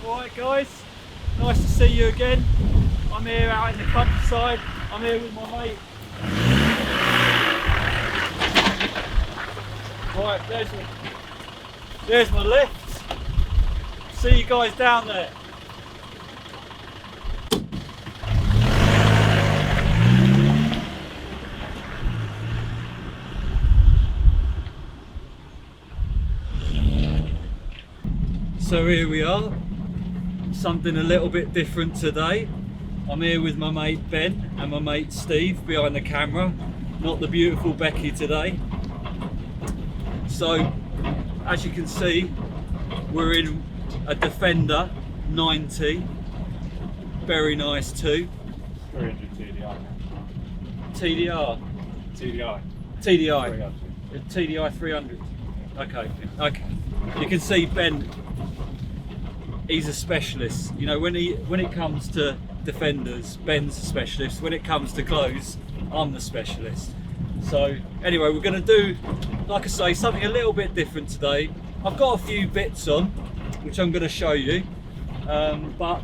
Alright guys, nice to see you again. I'm here out in the countryside. I'm here with my mate. Right, there's my lift. See you guys down there. So here we are, something a little bit different today. I'm here with my mate Ben and my mate Steve behind the camera, not the beautiful Becky today. So as you can see, we're in a Defender 90, very nice too. 300 TDI. TDR? TDI. TDI. TDI 300. Okay. You can see Ben, he's a specialist. You know, when it comes to Defenders, Ben's a specialist. When it comes to clothes, I'm the specialist. So anyway, we're going to do, like I say, something a little bit different today. I've got a few bits on, which I'm going to show you, but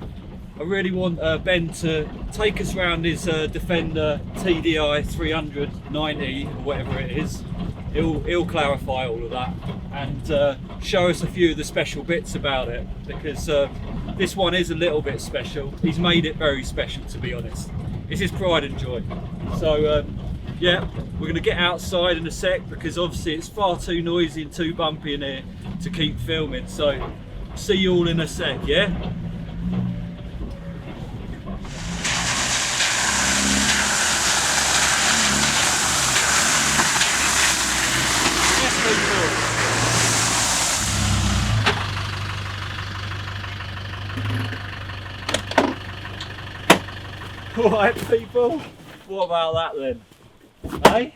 I really want Ben to take us around his Defender TDI 390 or whatever it is. He'll clarify all of that and show us a few of the special bits about it, because this one is a little bit special. He's made it very special, to be honest. It's his pride and joy. So yeah, we're going to get outside in a sec, because obviously it's far too noisy and too bumpy in here to keep filming. So see you all in a sec, yeah? Alright people, what about that then? Hey?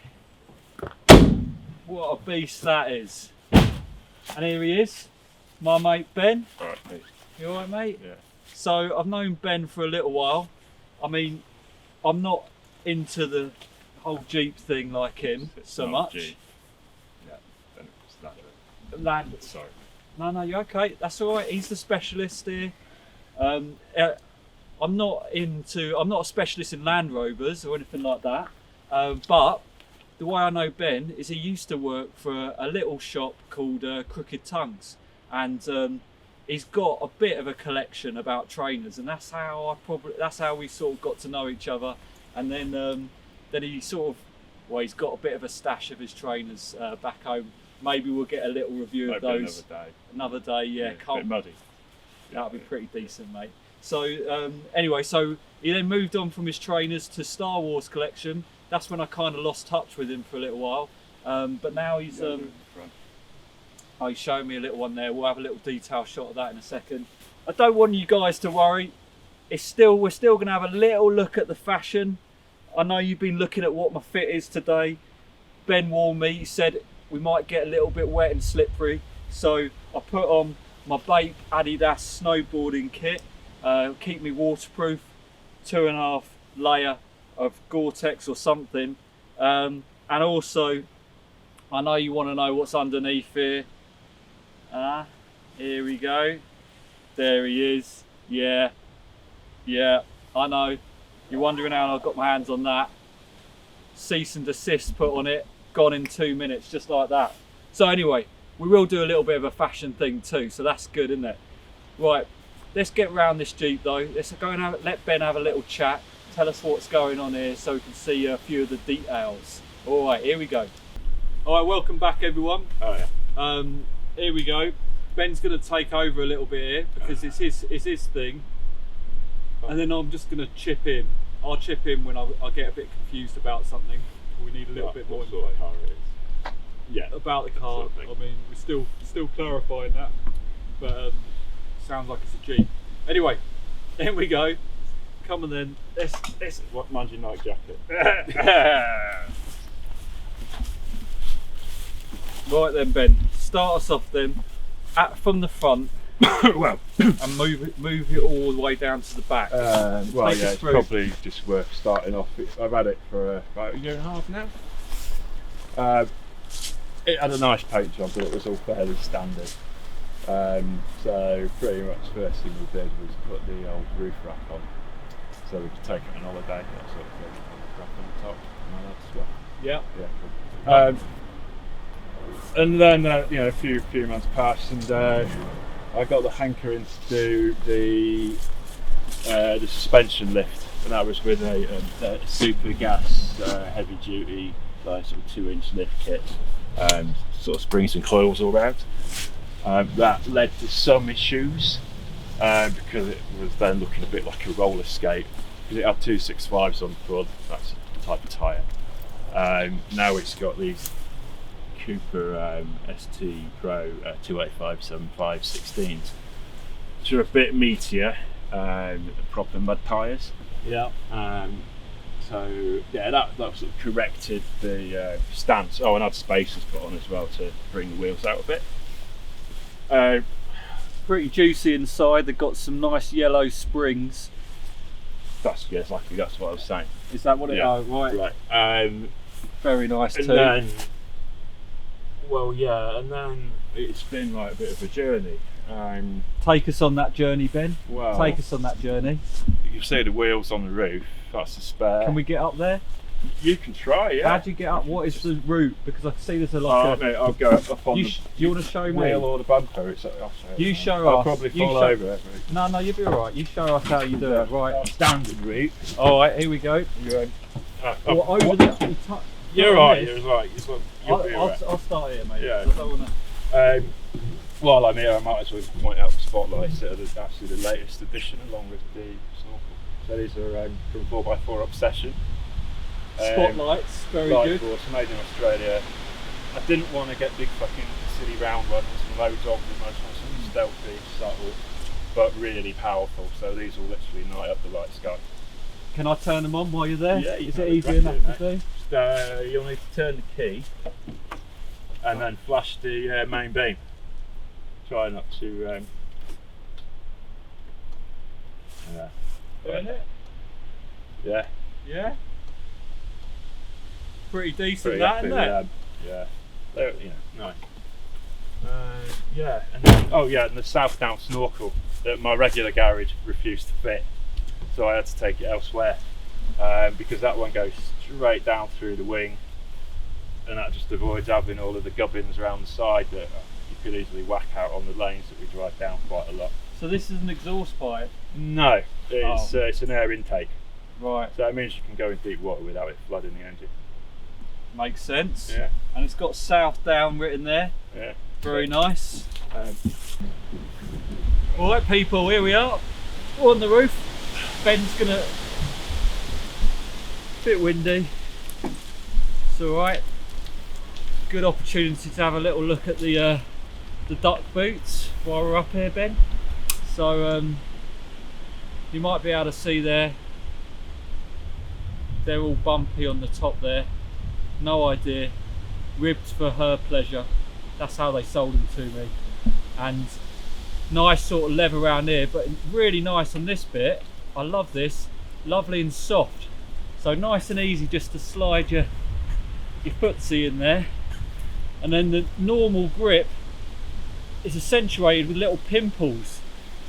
What a beast that is. And here he is, my mate Ben. Alright, mate. You alright mate? Yeah. So I've known Ben for a little while. I mean, I'm not into the whole Jeep thing like him It's so not much. G. Yeah, then it's that. Land. Sorry. No, you're okay. That's all right. He's the specialist here. I'm not a specialist in Land Rovers or anything like that. But the way I know Ben is he used to work for a little shop called Crooked Tongues, and he's got a bit of a collection about trainers, and that's how we sort of got to know each other. And then he sort of, he's got a bit of a stash of his trainers back home. Maybe we'll get a little review of Maybe those another day. another day. Yeah, A bit muddy. that'll be pretty decent, mate. So anyway, so he then moved on from his trainers to Star Wars collection. That's when I kind of lost touch with him for a little while. But now he's he's showing me a little one there. We'll have a little detail shot of that in a second. I don't want you guys to worry. We're still going to have a little look at the fashion. I know you've been looking at what my fit is today. Ben warned me. He said we might get a little bit wet and slippery. So I put on my Bape Adidas snowboarding kit. Keep me waterproof, 2.5 layer of Gore-Tex or something, and also I know you want to know what's underneath here. Here we go, there he is. Yeah, I know you're wondering how I got my hands on that. Cease and desist put on it, gone in 2 minutes, just like that. So anyway, we will do a little bit of a fashion thing too, so that's good, isn't it? Right, let's get around this Jeep though. Let's go and let Ben have a little chat. Tell us what's going on here so we can see a few of the details. All right, here we go. All right, welcome back everyone. Oh yeah. Here we go. Ben's going to take over a little bit here because it's his thing. And then I'm just going to chip in. I'll chip in when I get a bit confused about something. We need a little bit more what sort of car it is. Yeah. about the car. Sort of thing. I mean, we're still clarifying that, but sounds like it's a Jeep. Anyway, here we go. Come on then. Let's What Manji Nike jacket? Right then, Ben. Start us off then, from the front, Well, and move it all the way down to the back. well, Take yeah, us it's through. probably just worth starting off. I've had it for about 1.5 years now. It had a nice paint job, but it was all fairly standard. So pretty much first thing we did was put the old roof rack on, so we could take it on holiday, that sort of thing. Rack on the top, and that's what. Yeah. Yeah. Cool. And then a few months passed, and I got the hankering to do the suspension lift, and that was with a super gas heavy duty sort of 2-inch lift kit, sort of springs and coils all around. That led to some issues because it was then looking a bit like a roller skate, because it had 265s on the front. That's the type of tyre. Now it's got these Cooper ST Pro 285/75 16s, which are a bit meatier, proper mud tyres. Yeah. So yeah, that sort of corrected the stance. Oh, and had spacers put on as well to bring the wheels out a bit. Pretty juicy inside. They've got some nice yellow springs. That's what I was saying. Is that what it is? Yeah. Oh, right. Right. Very nice And too. then, and then it's been like a bit of a journey. Take us on that journey, Ben. Well, Take us on that journey. You see the wheels on the roof. That's the spare. Can we get up there? You can try, yeah. How do you get up? What is the route? Because I can see there's a Oh, lot of. no, I'll go up on Do the you want to show me? wheel or the bumper. I'll show You show I'll us. probably You fall show- over it. No, you'll be alright. You show us how you do it. Right. Standard route. Alright, here we go. Or over the. You're on right. this. You're right. You'll be alright. I'll start here, mate. Yeah. 'Cause I don't wanna... While I'm here, I might as well point out the spotlights that are actually the latest edition, along with the snorkel. So these are from 4x4 Obsession. Spotlights, very Light good. Force, made in Australia. I didn't want to get big fucking silly round ones and loads of them. I just want something stealthy, subtle, but really powerful. So these will literally night up the light sky. Can I turn them on while you're there? Yeah, you Is can it have a easy crack enough at to it, do? You'll need to turn the key and then flash the main beam. Try not to. Burn it? Yeah. Yeah. Pretty decent, Pretty that, happy isn't with it? them. Yeah. They're, nice. Yeah, and then, and the South Down snorkel that my regular garage refused to fit, so I had to take it elsewhere because that one goes straight down through the wing, and that just avoids having all of the gubbins around the side that you could easily whack out on the lanes that we drive down quite a lot. So this is an exhaust pipe? No, it's an air intake, Right, so that means you can go in deep water without it flooding the engine. makes sense. Yeah, And it's got South Down written there. yeah. Very nice. Alright people, here we are. We're on the roof. Ben's gonna... Bit windy. It's alright. Good opportunity to have a little look at the duck boots while we're up here, Ben. So you might be able to see there. They're all bumpy on the top there. No idea. Ribbed for her pleasure. That's how they sold them to me. And nice sort of leather around here, but really nice on this bit. I love this. Lovely and soft. So nice and easy just to slide your footsie in there. And then the normal grip is accentuated with little pimples,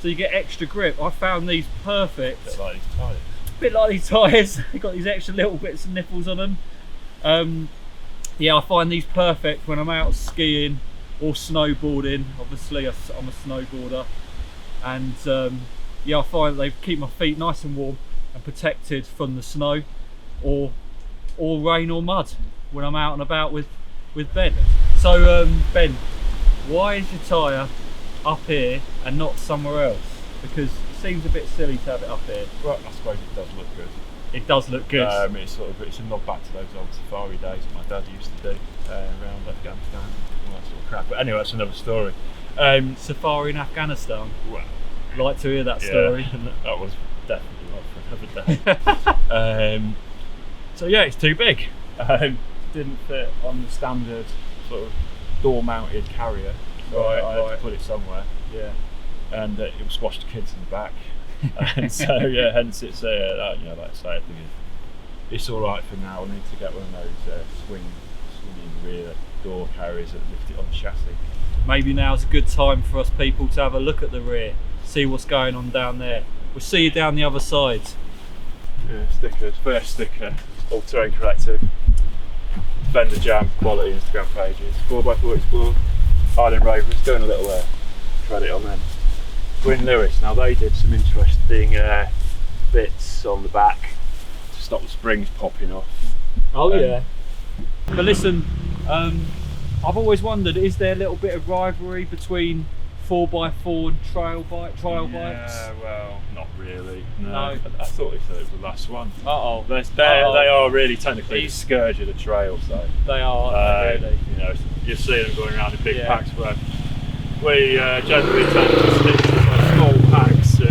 so you get extra grip. I found these perfect. Bit like these tyres. Bit like these tyres. They've got these extra little bits of nipples on them. Yeah, I find these perfect when I'm out skiing or snowboarding. Obviously I'm a snowboarder, and yeah, I find they keep my feet nice and warm and protected from the snow or rain or mud when I'm out and about with Ben. So Ben, why is your tyre up here and not somewhere else? Because it seems a bit silly to have it up here. Well, I suppose it does look good. It does look good. It's a nod back to those old safari days that my dad used to do around Afghanistan and all that sort of crap. But anyway, that's another story. Safari in Afghanistan. Well, Like to hear that story. Yeah, that was definitely not for another day. So yeah, it's too big. Didn't fit on the standard sort of door-mounted carrier. So I had to put it somewhere. Yeah. And it will squash the kids in the back. And so yeah, hence it's like I say, I think it's all right for now. I need to get one of those swinging rear door carriers that lift it on the chassis. maybe now's a good time for us people to have a look at the rear, see what's going on down there. We'll see you down the other side. Yeah, stickers, first sticker, All Terrain Collective, Fender Jam quality Instagram pages, 4x4 Explore, Island Rovers, doing a little credit on them. Gwyn Lewis, now they did some interesting bits on the back to stop the springs popping off. Oh yeah. But listen, I've always wondered, is there a little bit of rivalry between 4x4 and trial bikes? Yeah, well, not really. No. No. I thought they said it was the last one. Uh-oh. They are really technically the scourge of the trails, though. They are, really. You know, you see them going around in big Yeah. packs, where we generally tend to stick to small packs of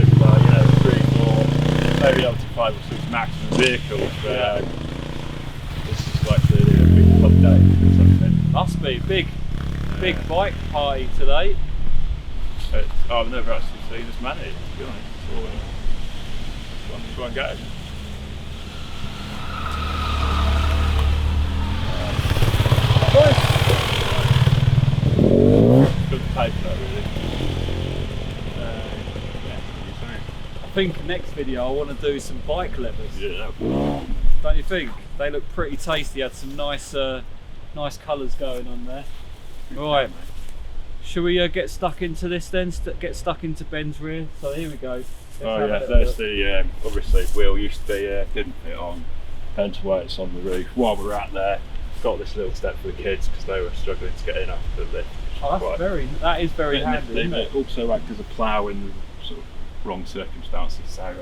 3, 4, maybe up to 5 or 6 maximum vehicles. But this is like clearly a big club day or something. Must be big bike party today. I've never actually seen as many, to be honest. So, try and get it. Good paper, really. I think next video I want to do some bike levers. Yeah. Don't you think? They look pretty tasty. Had some nice colours going on there. Right. Should we get stuck into this then? Get stuck into Ben's rear. So here we go. Let's Oh have a yeah, little there's look. the obviously wheel used to be didn't fit on, hence why it's on the roof. While we're out there, got this little step for the kids because they were struggling to get in after the lift. Oh, that is very handy, isn't it? It also acts as a plough in the sort of wrong circumstances. So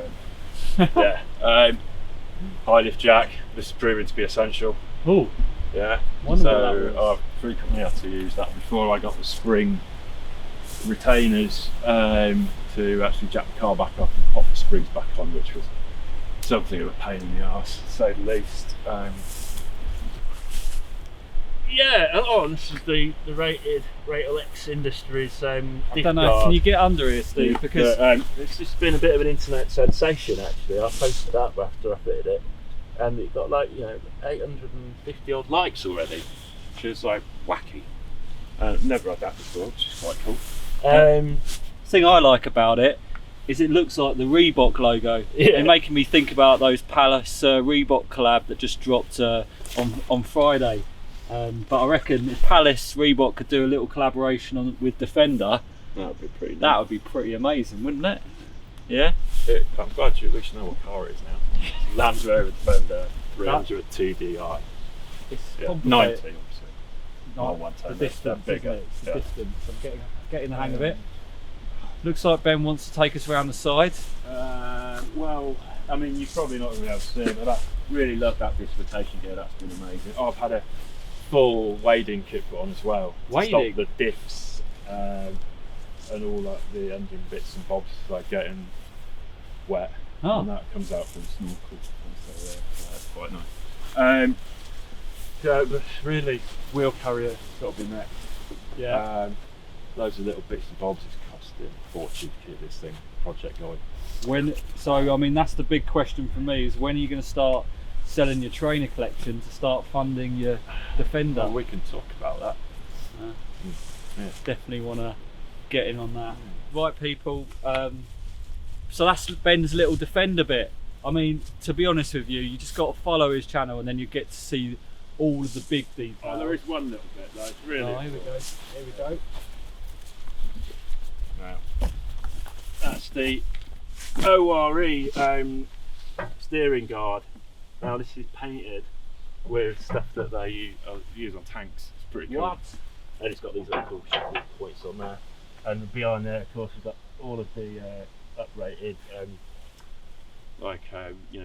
yeah, high lift jack. This is proving to be essential. Oh, Yeah. Wonder what that So was. I've frequently had to use that before I got the spring retainers to actually jack the car back up and pop the springs back on, which was something of a pain in the arse, to say the least. This is the rated Ratel X Industries I don't know. Can you get under here, Steve? Because it's just been a bit of an internet sensation actually. I posted that after I fitted it, and it got 850 odd likes already, which is like wacky. Never had that before, which is quite cool. thing I like about it is it looks like the Reebok logo. Yeah. They're making me think about those Palace Reebok collab that just dropped on Friday. But I reckon if Palace Reebok could do a little collaboration with Defender, That would be pretty nice. that would be pretty amazing, wouldn't it? Yeah. I'm glad you at least know what car it is now. Land Rover Defender 300 TDI. It's Yeah, complicated. 90 obviously. Not one the time, distance, they're isn't bigger. it? It's the Yeah. distance. I'm getting the hang of it. Looks like Ben wants to take us around the side. Well, I mean, you're probably not going to be able to see it, but I really love that dislocation gear. That's been amazing. I've had a full wading kit put on as well. Wading? To stop the diffs and all like the engine bits and bobs like getting wet. Oh. And that comes out from the snorkel. So that's quite nice. Yeah, but really, wheel carrier got to be next. Yeah. Loads of little bits and bobs. It's costing a fortune to keep this thing project going. So I mean, that's the big question for me: is when are you going to start selling your trainer collection to start funding your Defender? Well, we can talk about that. Yeah. Definitely want to get in on that. Right, people. So that's Ben's little Defender bit. I mean, to be honest with you, you just got to follow his channel, and then you get to see all of the big details. Oh, there is one little bit though. It's really. Oh, here we go. Here we go. Now, that's the ORE steering guard. Now this is painted with stuff that they use on tanks. It's pretty cool. What? And it's got these little cool shuffle points on there. And behind there, of course, we've got all of the uprated,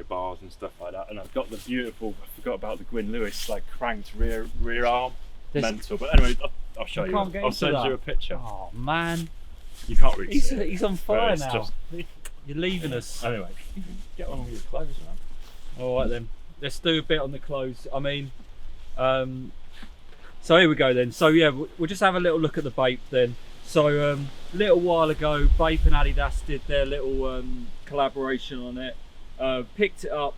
bars and stuff like that. And I've got the beautiful. I forgot about the Gwyn Lewis cranked rear arm. Mental. But anyway, I'll show I you. can't get I'll into send that. you a picture. Oh man, You can't really see it. he's on but fire it's now. just- You're leaving us. Anyway, get on with your clothes, man. All right then, let's do a bit on the clothes. I mean, so here we go then. So yeah, we'll just have a little look at the Bape then. So a little while ago, Bape and Adidas did their little collaboration on it. Picked it up,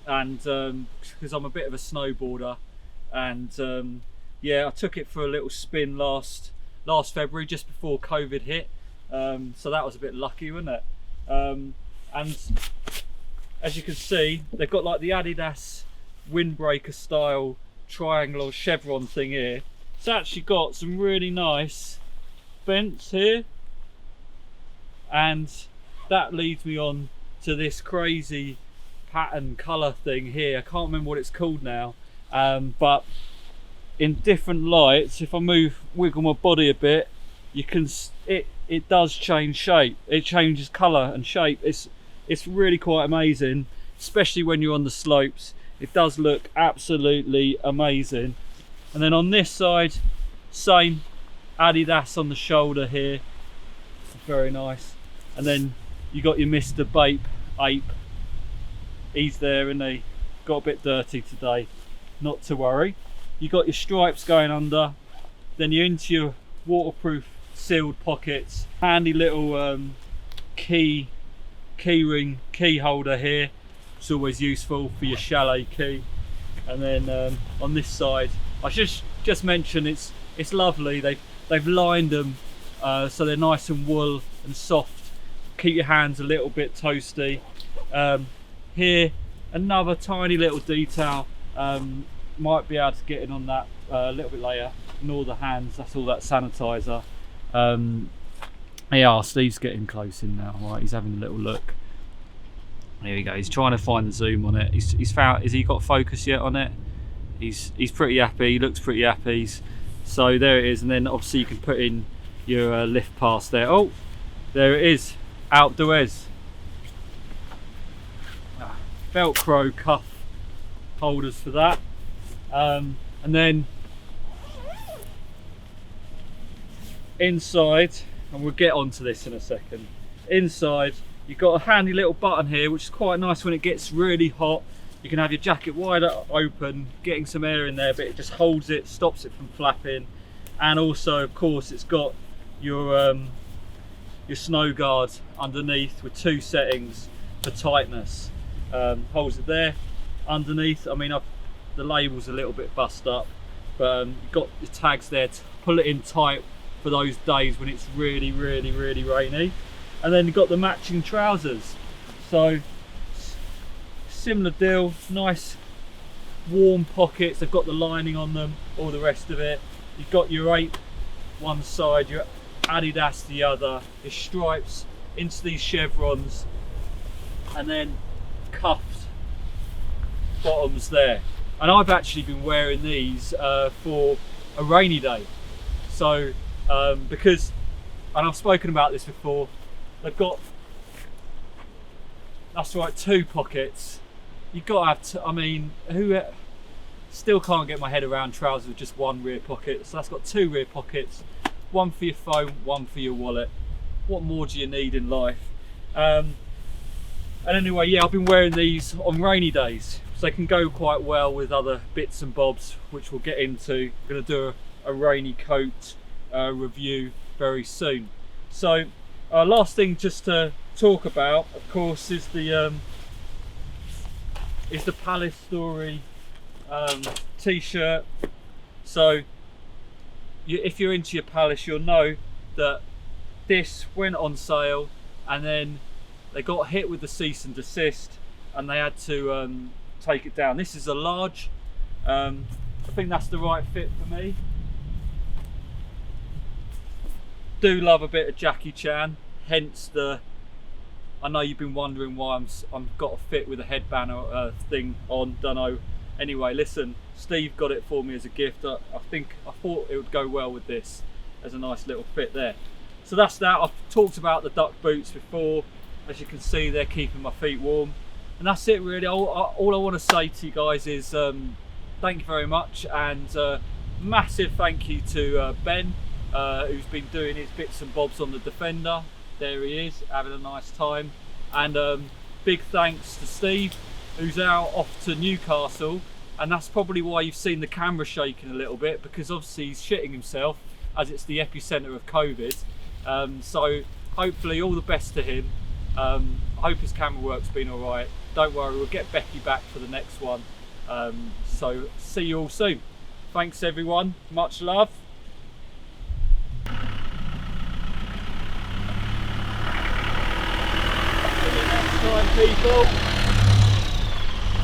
and because I'm a bit of a snowboarder, and yeah, I took it for a little spin last last February, just before COVID hit. So that was a bit lucky, wasn't it? And as you can see, they've got like the Adidas windbreaker style triangle or chevron thing here. It's actually got some really nice vents here, and that leads me on to this crazy pattern colour thing here. I can't remember what it's called now, but in different lights, if I wiggle my body a bit, you can it does change shape. It changes colour and shape. It's really quite amazing, especially when you're on the slopes. It does look absolutely amazing. And then on this side, same Adidas on the shoulder here, very nice. And then you got your Mr. Ape. He's there, and they got a bit dirty today, not to worry. You got your stripes going under, then you're into your waterproof sealed pockets, handy little key ring key holder here. It's always useful for your chalet key. And then on this side, I should just mention it's lovely. They've lined them so they're nice and wool and soft. Keep your hands a little bit toasty. Here, another tiny little detail. Might be able to get in on that a little bit later. Ignore the hands. That's all that sanitizer. Yeah, Steve's getting close in now. Right, he's having a little look. There we go. He's trying to find the zoom on it. He's found. Has he got focus yet on it? He's pretty happy. He looks pretty happy. So there it is. And then obviously you can put in your lift pass there. Oh, there it is. Outdoors. Velcro cuff holders for that. And then inside, and we'll get onto this in a second. Inside, you've got a handy little button here, which is quite nice when it gets really hot. You can have your jacket wider open, getting some air in there, but it just holds it, stops it from flapping. And also, of course, it's got your snow guard underneath with 2 settings for tightness. Holds it there. Underneath, I mean, the label's a little bit bust up, but you've got the tags there to pull it in tight for those days when it's really rainy. And then you've got the matching trousers, so similar deal. Nice warm pockets, they've got the lining on them, all the rest of it. You've got your Ape one side, your Adidas the other, your stripes into these chevrons, and then cuffed bottoms there. And I've actually been wearing these for a rainy day. So because, and I've spoken about this before, they've got, that's right, 2 pockets. You've got to have, I mean, still can't get my head around trousers with just 1 rear pocket. So that's got 2 rear pockets, 1 for your phone, 1 for your wallet. What more do you need in life? And anyway, yeah, I've been wearing these on rainy days, so they can go quite well with other bits and bobs, which we'll get into. I'm going to do a rainy coat review very soon. So last thing just to talk about, of course, is the Palace Story t-shirt. So if you're into your Palace, you'll know that this went on sale, and then they got hit with the cease and desist, and they had to take it down. This is a large. I think that's the right fit for me. Do love a bit of Jackie Chan, hence the. I know you've been wondering why I'm got a fit with a headband thing on. Don't know. Anyway, listen, Steve got it for me as a gift. I thought it would go well with this as a nice little fit there. So that's that. I've talked about the duck boots before. As you can see, they're keeping my feet warm, and that's it really. All I want to say to you guys is thank you very much, and massive thank you to Ben, who's been doing his bits and bobs on the Defender. There he is, having a nice time. And big thanks to Steve, who's out off to Newcastle, and that's probably why you've seen the camera shaking a little bit, because obviously he's shitting himself, as it's the epicenter of COVID. So hopefully all the best to him. I hope his camera work's been all right. Don't worry, we'll get Becky back for the next one. So see you all soon. Thanks everyone, much love. time, people.